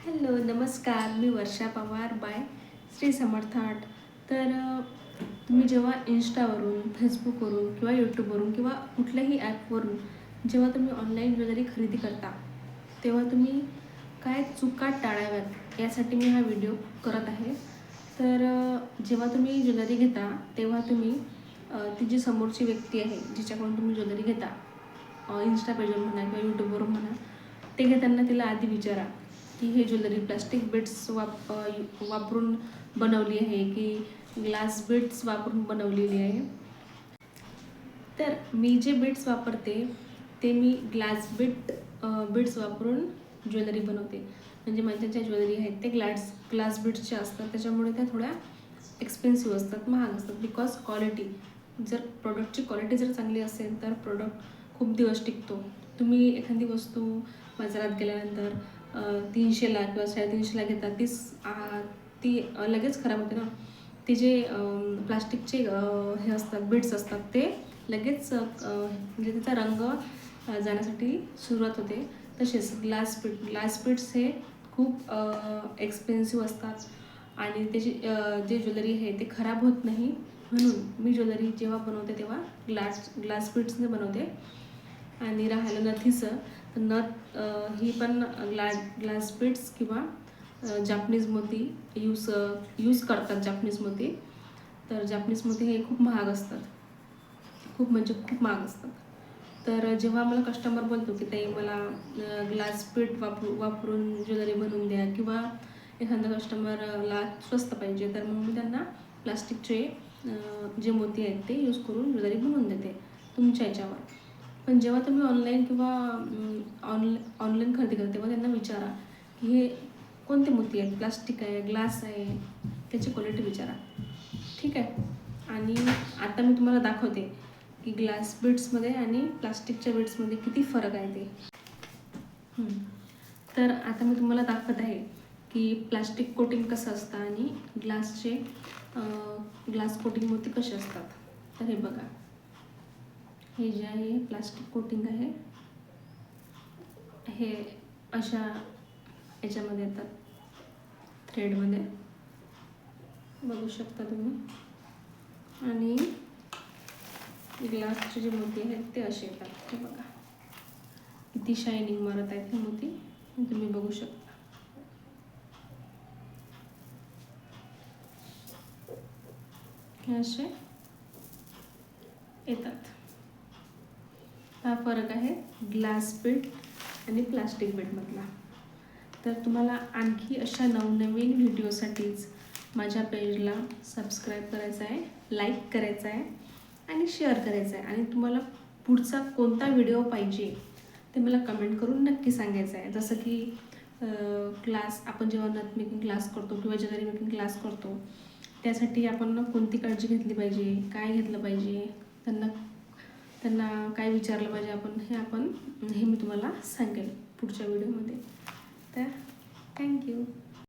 Hello, नमस्कार. मी वर्षा Pawar bye Shri Samarth art. तर तुम्ही जेव्हा इंस्टावरून, फेसबुकवरून किंवा यूट्यूबवरून किंवा कुठल्याही ॲपवरून जेव्हा तुम्ही ऑनलाईन ज्वेलरी खरेदी करता, तेव्हा तुम्ही काय चुका टाळाव्यात यासाठी मी हा व्हिडिओ करत आहे. तर जेव्हा तुम्ही ज्वेलरी घेता, तेव्हा तुम्ही ती जी समोरची व्यक्ती आहे, जिच्याकडून तुम्ही ज्वेलरी घेता, इन्स्टा पेजवरून म्हणा किंवा यूट्यूबवरून म्हणा, ते घेताना तिला आधी विचारा की हे ज्वेलरी प्लास्टिक बीड्स वापरून बनवली आहे की ग्लास बीड्स वापरून बनवलेली आहे. तर मी जे बीड्स वापरते ते मी ग्लास बीड्स वापरून ज्वेलरी बनवते. म्हणजे माझ्या ज्या ज्वेलरी आहेत ते ग्लास बीड्सच्या असतात, त्याच्यामुळे त्या थोड्या एक्सपेन्सिव्ह असतात, महाग असतात. बिकॉज क्वालिटी, जर प्रोडक्टची क्वालिटी जर चांगली असेल तर प्रोडक्ट खूप दिवस टिकतो. तुम्ही एखादी वस्तू बाजारात गेल्यानंतर 300ला किंवा 350ला घेता, ती लगेच खराब होते ना. ते जे प्लास्टिकचे हे असतात, बीड्स असतात, ते लगेच म्हणजे त्याचा रंग जाण्यासाठी सुरुवात होते. तसेच ग्लास बीड्स हे खूप एक्सपेन्सिव्ह असतात आणि त्याची जे ज्वेलरी आहे ते खराब होत नाही. म्हणून मी ज्वेलरी जेव्हा बनवते तेव्हा ग्लास बीड्सने बनवते. आणि राहिलं नथीचं, तर नथ ही पण ग्लास बीड्स किंवा जापनीज मोती यूज करतात. जापनीज मोती, तर जापनीज मोती हे खूप महाग असतात, खूप म्हणजे खूप महाग असतात. तर जेव्हा मला कस्टमर बोलतो की ताई मला ग्लास बीड वापरून ज्वेलरी बनवून द्या, किंवा एखादा कस्टमरला स्वस्त पाहिजे, तर मग मी त्यांना प्लास्टिकचे जे मोती आहेत ते यूज करून ज्वेलरी बनवून देते तुमच्या याच्यावर. पण जेव्हा तुम्ही ऑनलाईन किंवा ऑनलाईन खरेदी करता, तेव्हा त्यांना विचारा की हे कोणते मोती आहेत, प्लास्टिक आहे, ग्लास आहे, त्याची क्वालिटी विचारा. ठीक आहे. आणि आता मी तुम्हाला दाखवते की ग्लास बीड्समध्ये आणि प्लास्टिकच्या बीड्समध्ये किती फरक आहे ते. तर आता मी तुम्हाला दाखवत आहे की प्लास्टिक कोटिंग कसं असतं आणि ग्लास कोटिंग मोती कसे असतात. तर हे बघा, हे जे आहे प्लास्टिक कोटिंग आहे, हे अशा याच्यामध्ये येतात, थ्रेडमध्ये बघू शकता तुम्ही. आणि ग्लासचे जे मोती आहेत ते असे येतात. हे बघा किती शायनिंग मारत आहेत हे मोती, तुम्ही बघू शकता. हे असे येतात. हा फरक आहे ग्लास बीड आणि प्लास्टिक बीडमधला. तर तुम्हाला आणखी अशा नवनवीन व्हिडिओसाठीच माझ्या पेजला सबस्क्राईब करायचं आहे, लाईक करायचं आहे आणि शेअर करायचं आहे. आणि तुम्हाला पुढचा कोणता व्हिडिओ पाहिजे ते मला कमेंट करून नक्की सांगायचं आहे. जसं की क्लास, आपण जेव्हा नथ मेकिंग क्लास करतो किंवा ज्वेलरी मेकिंग क्लास करतो, त्यासाठी आपण कोणती काळजी घेतली पाहिजे, काय घेतलं पाहिजे, त्यांना काय विचारलं पाहिजे आपण, हे मी तुम्हाला सांगेल पुढच्या व्हिडिओमध्ये. तर थँक्यू.